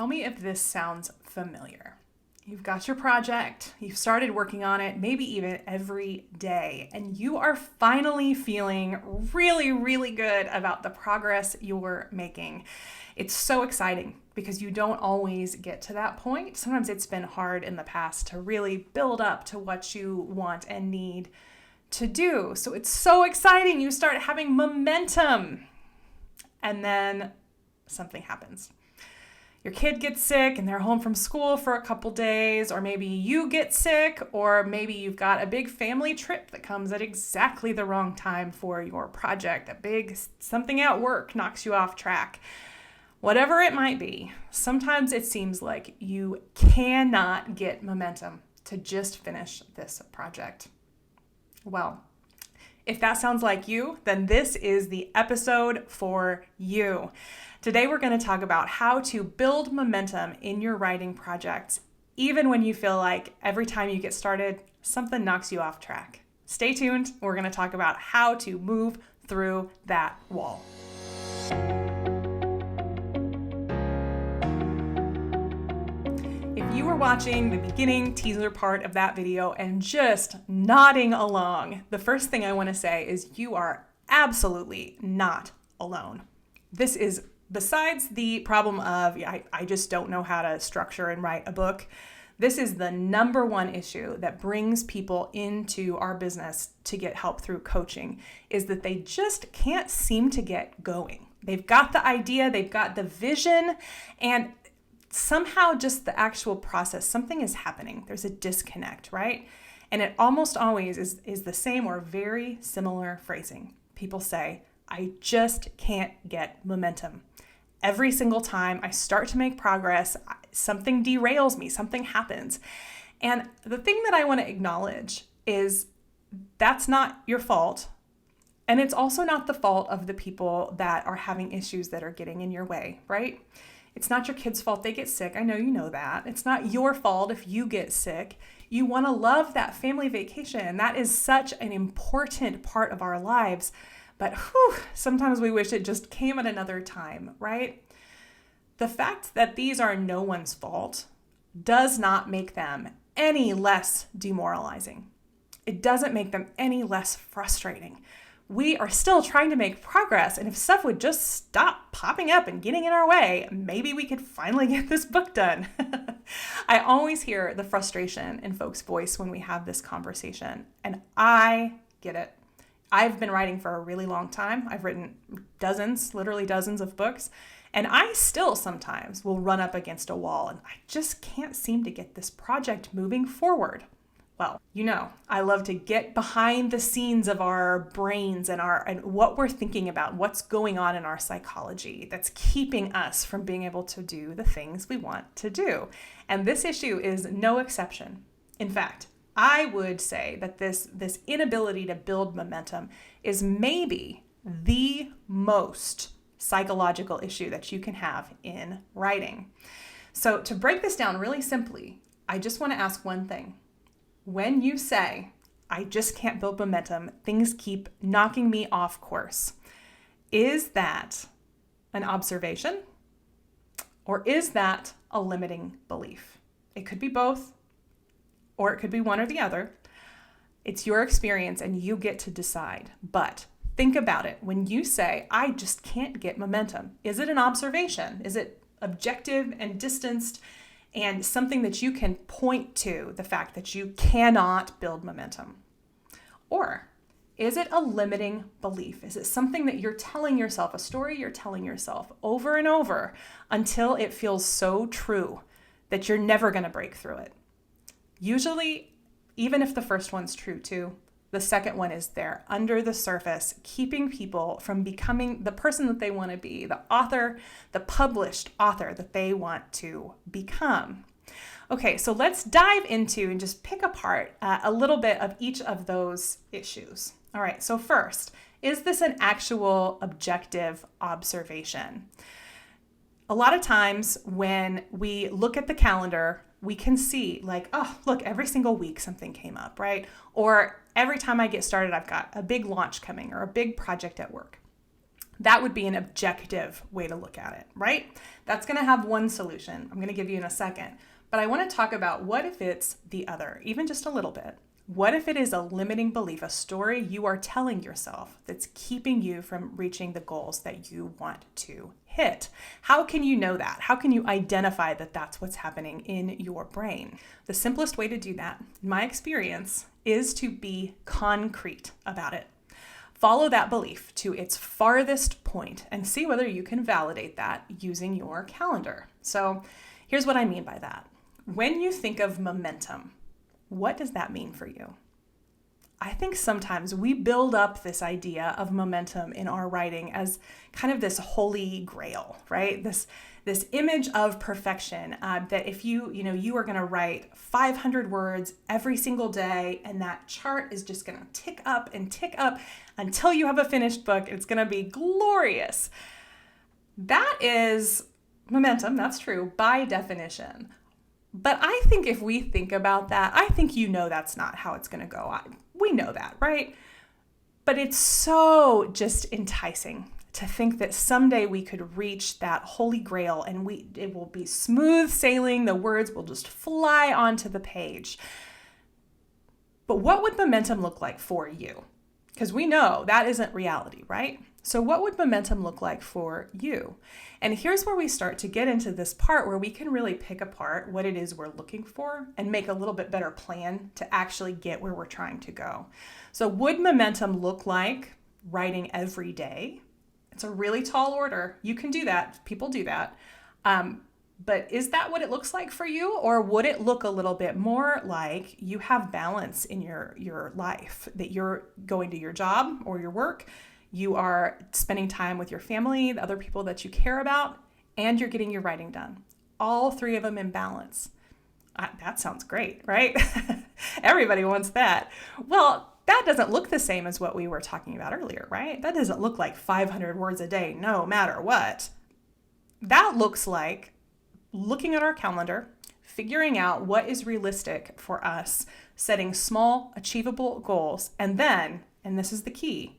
Tell me if this sounds familiar. You've got your project, you've started working on it, maybe even every day, and you are finally feeling really, really good about the progress you're making. It's so exciting because you don't always get to that point. Sometimes it's been hard in the past to really build up to what you want and need to do. So it's so exciting. You start having momentum, and then something happens. Your kid gets sick and they're home from school for a couple days, or maybe you get sick, or maybe you've got a big family trip that comes at exactly the wrong time for your project. A big something at work knocks you off track. Whatever it might be, sometimes it seems like you cannot get momentum to just finish this project. Well, if that sounds like you, then this is the episode for you. Today, we're going to talk about how to build momentum in your writing projects, even when you feel like every time you get started, something knocks you off track. Stay tuned. We're going to talk about how to move through that wall. If you were watching the beginning teaser part of that video and just nodding along, the first thing I want to say is you are absolutely not alone. This is besides the problem of I just don't know how to structure and write a book. This is the number one issue that brings people into our business to get help through coaching, is that they just can't seem to get going. They've got the idea, they've got the vision, and somehow just the actual process, something is happening. There's a disconnect, right? And it almost always is the same or very similar phrasing. People say, I just can't get momentum. Every single time I start to make progress, something derails me, something happens. And the thing that I want to acknowledge is that's not your fault. And it's also not the fault of the people that are having issues that are getting in your way, right? It's not your kid's fault they get sick. I know you know that. It's not your fault if you get sick. You want to love that family vacation. That is such an important part of our lives. But sometimes we wish it just came at another time, right? The fact that these are no one's fault does not make them any less demoralizing. It doesn't make them any less frustrating. We are still trying to make progress, and if stuff would just stop popping up and getting in our way, maybe we could finally get this book done. I always hear the frustration in folks' voice when we have this conversation, and I get it. I've been writing for a really long time. I've written literally dozens of books, and I still sometimes will run up against a wall, and I just can't seem to get this project moving forward. Well, I love to get behind the scenes of our brains and what we're thinking about, what's going on in our psychology that's keeping us from being able to do the things we want to do. And this issue is no exception. In fact, I would say that this inability to build momentum is maybe the most psychological issue that you can have in writing. So to break this down really simply, I just want to ask one thing. When you say, I just can't build momentum, things keep knocking me off course, is that an observation or is that a limiting belief? It could be both, or it could be one or the other. It's your experience and you get to decide. But think about it. When you say, I just can't get momentum, is it an observation? Is it objective and distanced and something that you can point to the fact that you cannot build momentum? Or is it a limiting belief? Is it something that you're telling yourself, a story you're telling yourself over and over until it feels so true that you're never going to break through it? Usually, even if the first one's true too, the second one is there under the surface, keeping people from becoming the person that they want to be, the author, the published author that they want to become. Okay, so let's dive into and just pick apart a little bit of each of those issues. All right, so first, is this an actual objective observation? A lot of times when we look at the calendar, we can see like, oh, look, every single week something came up, right? Or every time I get started, I've got a big launch coming or a big project at work. That would be an objective way to look at it, right? That's going to have one solution. I'm going to give you in a second. But I want to talk about what if it's the other, even just a little bit. What if it is a limiting belief, a story you are telling yourself that's keeping you from reaching the goals that you want to hit? How can you know that? How can you identify that that's what's happening in your brain? The simplest way to do that, in my experience, is to be concrete about it. Follow that belief to its farthest point and see whether you can validate that using your calendar. So here's what I mean by that. When you think of momentum, what does that mean for you? I think sometimes we build up this idea of momentum in our writing as kind of this holy grail, right? This image of perfection, that if you are going to write 500 words every single day, and that chart is just going to tick up and tick up until you have a finished book. It's going to be glorious. That is momentum. That's true by definition. But I think if we think about that, I think that's not how it's going to go. We know that, right? But it's so just enticing to think that someday we could reach that holy grail and it will be smooth sailing. The words will just fly onto the page. But what would momentum look like for you? Because we know that isn't reality, right? So what would momentum look like for you? And here's where we start to get into this part where we can really pick apart what it is we're looking for and make a little bit better plan to actually get where we're trying to go. So would momentum look like writing every day? It's a really tall order. You can do that. People do that. But is that what it looks like for you? Or would it look a little bit more like you have balance in your life, that you're going to your job or your work, you are spending time with your family, the other people that you care about, and you're getting your writing done. All three of them in balance. That sounds great, right? Everybody wants that. Well, that doesn't look the same as what we were talking about earlier, right? That doesn't look like 500 words a day, no matter what. That looks like looking at our calendar, figuring out what is realistic for us, setting small, achievable goals, and then, and this is the key,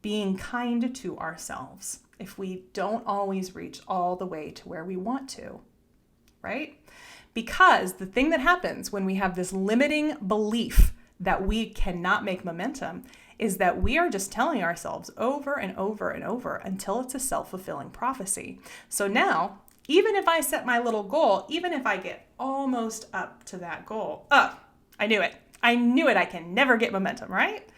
being kind to ourselves if we don't always reach all the way to where we want to, right? Because the thing that happens when we have this limiting belief that we cannot make momentum is that we are just telling ourselves over and over and over until it's a self-fulfilling prophecy. So now, even if I set my little goal, even if I get almost up to that goal, I knew it. I can never get momentum, right?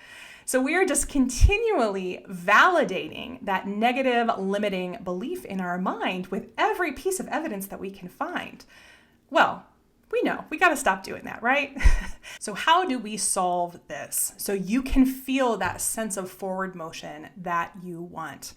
So we are just continually validating that negative limiting belief in our mind with every piece of evidence that we can find. Well, we know we got to stop doing that, right? So how do we solve this so you can feel that sense of forward motion that you want?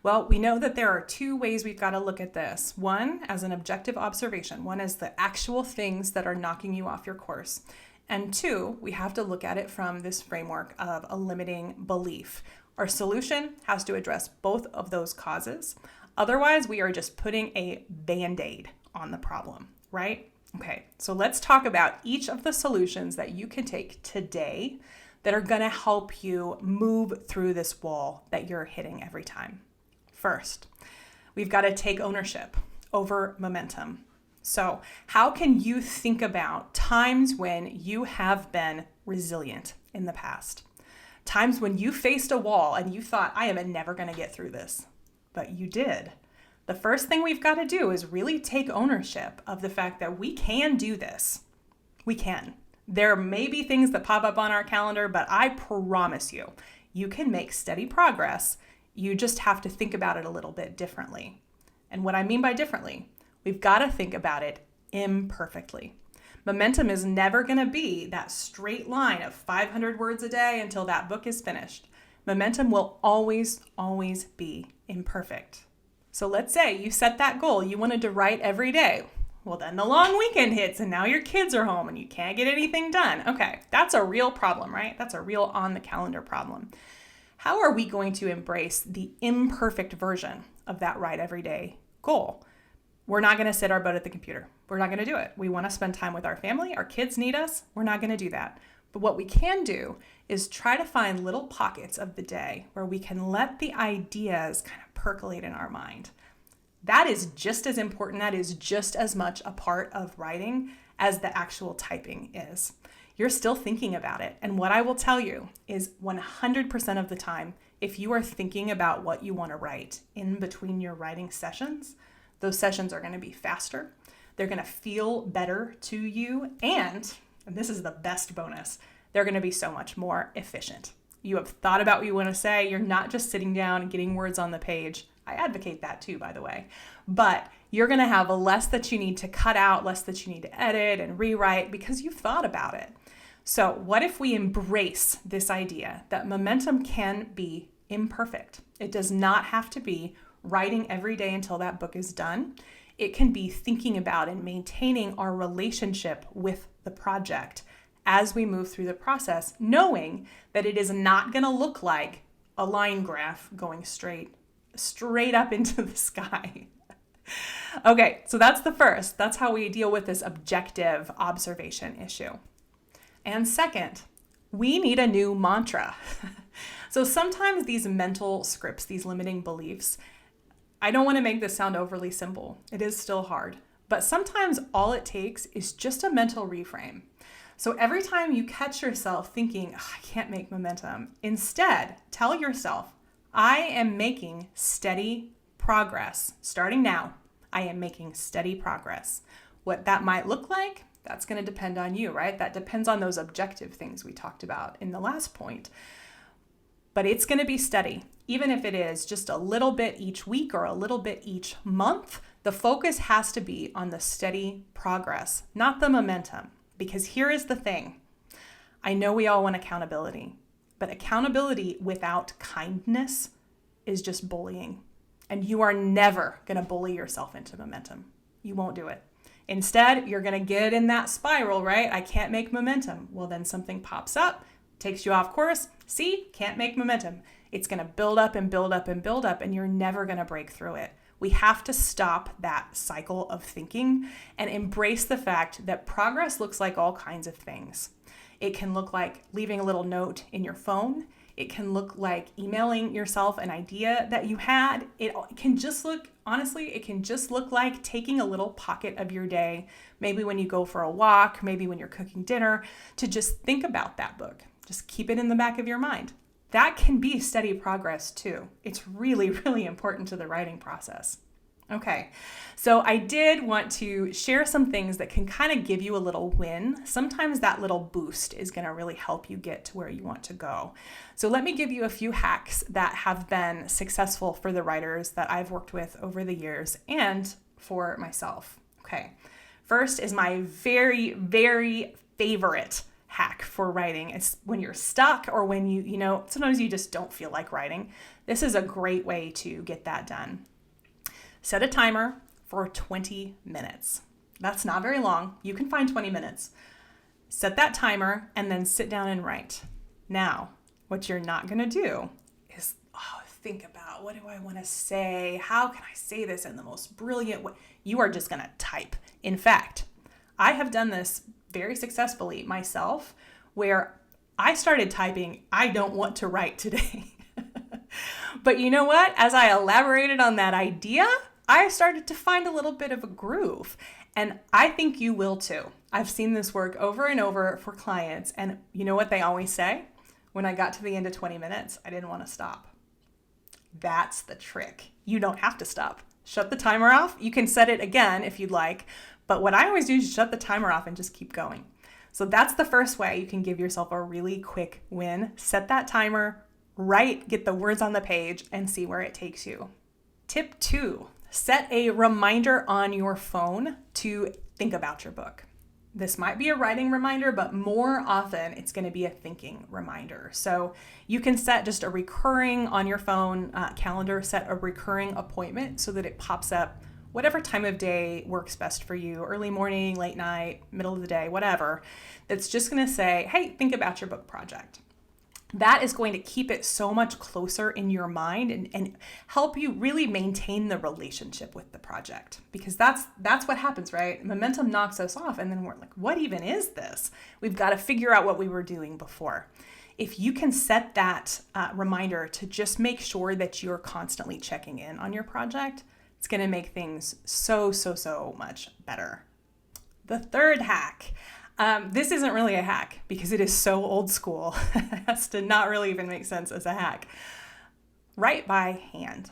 Well, we know that there are two ways we've got to look at this. One, as an objective observation. One is the actual things that are knocking you off your course. And two, we have to look at it from this framework of a limiting belief. Our solution has to address both of those causes. Otherwise, we are just putting a Band-Aid on the problem, right? Okay, so let's talk about each of the solutions that you can take today that are going to help you move through this wall that you're hitting every time. First, we've got to take ownership over momentum. So how can you think about times when you have been resilient in the past? Times when you faced a wall and you thought, I am never going to get through this, but you did. The first thing we've got to do is really take ownership of the fact that we can do this. We can. There may be things that pop up on our calendar, but I promise you, you can make steady progress. You just have to think about it a little bit differently. And what I mean by differently, we've got to think about it imperfectly. Momentum is never going to be that straight line of 500 words a day until that book is finished. Momentum will always, always be imperfect. So let's say you set that goal. You wanted to write every day. Well, then the long weekend hits and now your kids are home and you can't get anything done. Okay, that's a real problem, right? That's a real on the calendar problem. How are we going to embrace the imperfect version of that write every day goal? We're not going to sit our butt at the computer. We're not going to do it. We want to spend time with our family. Our kids need us. We're not going to do that. But what we can do is try to find little pockets of the day where we can let the ideas kind of percolate in our mind. That is just as important. That is just as much a part of writing as the actual typing is. You're still thinking about it. And what I will tell you is 100% of the time, if you are thinking about what you want to write in between your writing sessions, those sessions are going to be faster. They're going to feel better to you. And this is the best bonus, they're going to be so much more efficient. You have thought about what you want to say. You're not just sitting down and getting words on the page. I advocate that too, by the way. But you're going to have less that you need to cut out, less that you need to edit and rewrite because you've thought about it. So what if we embrace this idea that momentum can be imperfect? It does not have to be writing every day until that book is done. It can be thinking about and maintaining our relationship with the project as we move through the process, knowing that it is not going to look like a line graph going straight up into the sky. Okay, so that's the first. That's how we deal with this objective observation issue. And second, we need a new mantra. So sometimes these mental scripts, these limiting beliefs, I don't want to make this sound overly simple. It is still hard. But sometimes all it takes is just a mental reframe. So every time you catch yourself thinking, I can't make momentum, instead tell yourself, I am making steady progress. Starting now, I am making steady progress. What that might look like, that's going to depend on you, right? That depends on those objective things we talked about in the last point. But it's going to be steady. Even if it is just a little bit each week or a little bit each month, the focus has to be on the steady progress, not the momentum. Because here is the thing. I know we all want accountability, but accountability without kindness is just bullying. And you are never going to bully yourself into momentum. You won't do it. Instead, you're going to get in that spiral, right? I can't make momentum. Well, then something pops up, takes you off course. See, can't make momentum. It's going to build up and build up and build up, and you're never going to break through it. We have to stop that cycle of thinking and embrace the fact that progress looks like all kinds of things. It can look like leaving a little note in your phone. It can look like emailing yourself an idea that you had. It can just look, honestly, it can just look like taking a little pocket of your day, maybe when you go for a walk, maybe when you're cooking dinner, to just think about that book. Just keep it in the back of your mind. That can be steady progress too. It's really, really important to the writing process. Okay, so I did want to share some things that can kind of give you a little win. Sometimes that little boost is going to really help you get to where you want to go. So let me give you a few hacks that have been successful for the writers that I've worked with over the years and for myself. Okay, first is my very, very favorite hack for writing. It's when you're stuck or when you sometimes you just don't feel like writing. This is a great way to get that done. Set a timer for 20 minutes. That's not very long. You can find 20 minutes. Set that timer and then sit down and write. Now, what you're not going to do is think about, what do I want to say? How can I say this in the most brilliant way? You are just going to type. In fact, I have done this very successfully myself, where I started typing, I don't want to write today. But you know what? As I elaborated on that idea, I started to find a little bit of a groove. And I think you will too. I've seen this work over and over for clients. And you know what they always say? When I got to the end of 20 minutes, I didn't want to stop. That's the trick. You don't have to stop. Shut the timer off. You can set it again if you'd like. But what I always do is shut the timer off and just keep going. So that's the first way you can give yourself a really quick win. Set that timer, write, get the words on the page, and see where it takes you. Tip 2, set a reminder on your phone to think about your book. This might be a writing reminder, but more often it's going to be a thinking reminder. So you can set just a recurring on your phone calendar, set a recurring appointment so that it pops up whatever time of day works best for you, early morning, late night, middle of the day, whatever. That's just going to say, hey, think about your book project. That is going to keep it so much closer in your mind and help you really maintain the relationship with the project, because that's what happens, right? Momentum knocks us off and then we're like, what even is this? We've got to figure out what we were doing before. If you can set that reminder to just make sure that you're constantly checking in on your project, it's going to make things so much better. The third hack. This isn't really a hack because it is so old school as to not really even make sense as a hack. Write by hand.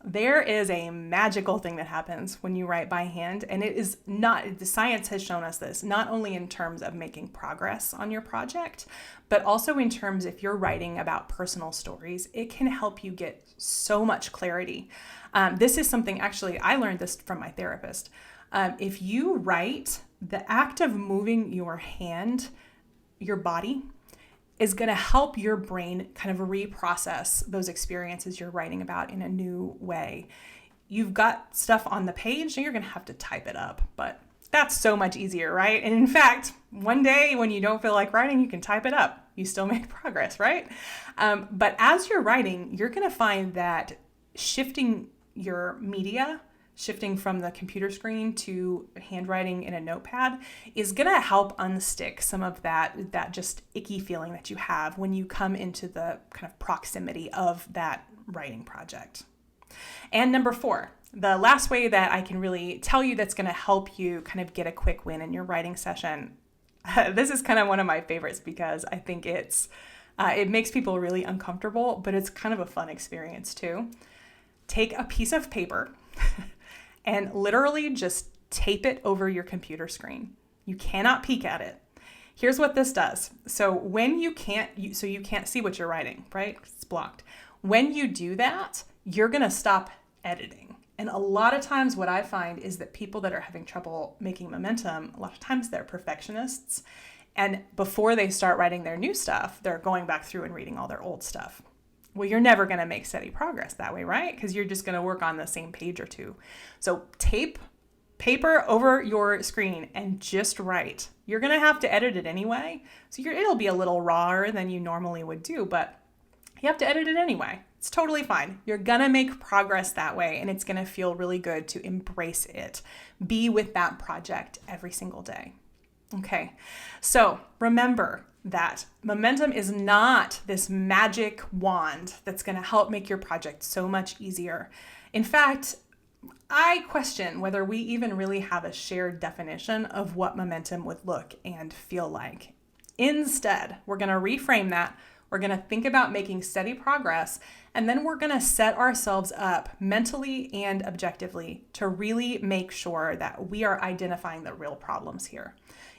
There is a magical thing that happens when you write by hand, and it is not, the science has shown us this, not only in terms of making progress on your project, but also in terms if you're writing about personal stories, it can help you get so much clarity. This is something, actually, I learned this from my therapist. If you write, the act of moving your hand, your body, is going to help your brain kind of reprocess those experiences you're writing about in a new way. You've got stuff on the page and you're going to have to type it up, but that's so much easier, right? And in fact, one day when you don't feel like writing, you can type it up. You still make progress, right? But as you're writing, you're going to find that shifting your media, shifting from the computer screen to handwriting in a notepad is going to help unstick some of that just icky feeling that you have when you come into the kind of proximity of that writing project. And number 4, the last way that I can really tell you that's going to help you kind of get a quick win in your writing session. This is kind of one of my favorites because I think it makes people really uncomfortable, but it's kind of a fun experience too. Take a piece of paper and literally just tape it over your computer screen. You cannot peek at it. Here's what this does. So when you can't see what you're writing, right? It's blocked. When you do that, you're going to stop editing. And a lot of times what I find is that people that are having trouble making momentum, a lot of times they're perfectionists. And before they start writing their new stuff, they're going back through and reading all their old stuff. Well, you're never going to make steady progress that way, right? Because you're just going to work on the same page or two. So tape paper over your screen and just write. You're going to have to edit it anyway. So it'll be a little rawer than you normally would do, but you have to edit it anyway. It's totally fine. You're going to make progress that way, and it's going to feel really good to embrace it. Be with that project every single day. Okay, so remember that momentum is not this magic wand that's going to help make your project so much easier. In fact, I question whether we even really have a shared definition of what momentum would look and feel like. Instead, we're going to reframe that. We're going to think about making steady progress, and then we're going to set ourselves up mentally and objectively to really make sure that we are identifying the real problems here.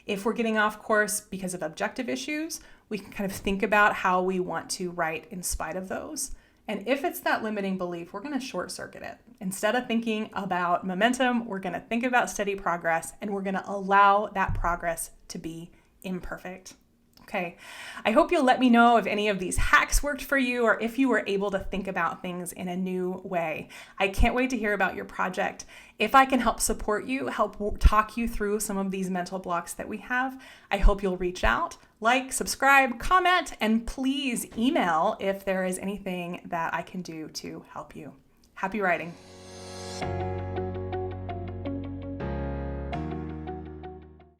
If we're getting off course because of objective issues, we can kind of think about how we want to write in spite of those. And if it's that limiting belief, we're going to short circuit it. Instead of thinking about momentum, we're going to think about steady progress, and we're going to allow that progress to be imperfect. Okay, I hope you'll let me know if any of these hacks worked for you or if you were able to think about things in a new way. I can't wait to hear about your project. If I can help support you, help talk you through some of these mental blocks that we have, I hope you'll reach out, like, subscribe, comment, and please email if there is anything that I can do to help you. Happy writing.